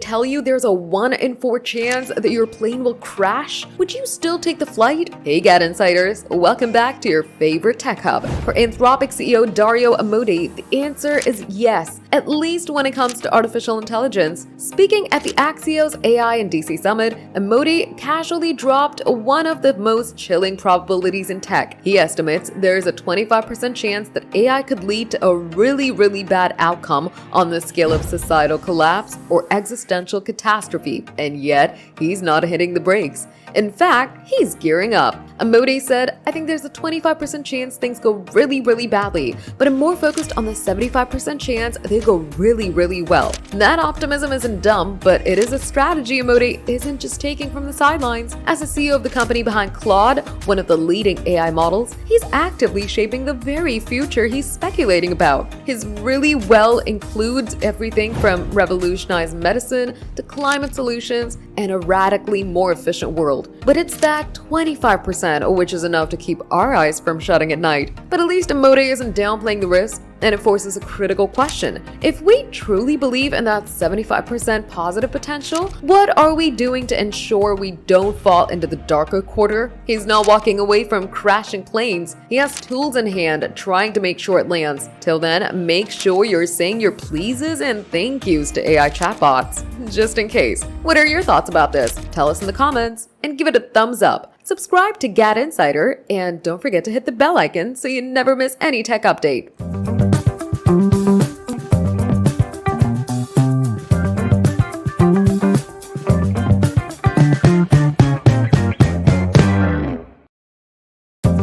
tell you there's a 1 in 4 chance that your plane will crash, would you still take the flight? Hey GadInsiders, welcome back to your favorite tech hub. For Anthropic CEO Dario Amodei, the answer is yes, at least when it comes to artificial intelligence. Speaking at the Axios AI and DC Summit, Amodei casually dropped one of the most chilling probabilities in tech. He estimates there's a 25% chance that AI could lead to a really bad outcome on the scale of societal collapse or existential catastrophe, and yet he's not hitting the brakes. In fact, he's gearing up. Amodei said, "I think there's a 25% chance things go really badly, but I'm more focused on the 75% chance they go really well." That optimism isn't dumb, but it is a strategy Amodei isn't just taking from the sidelines. As the CEO of the company behind Claude, one of the leading AI models, he's actively shaping the very future he's speculating about. His really well includes everything from revolutionized medicine to climate solutions and a radically more efficient world. But it's that 25%, which is enough to keep our eyes from shutting at night. But at least Amodei isn't downplaying the risk, and it forces a critical question. If we truly believe in that 75% positive potential, what are we doing to ensure we don't fall into the darker quarter? He's not walking away from crashing planes. He has tools in hand, trying to make sure it lands. Till then, make sure you're saying your pleases and thank yous to AI chatbots, just in case. What are your thoughts about this? Tell us in the comments, and give it a thumbs up. Subscribe to GadInsider, and don't forget to hit the bell icon so you never miss any tech update.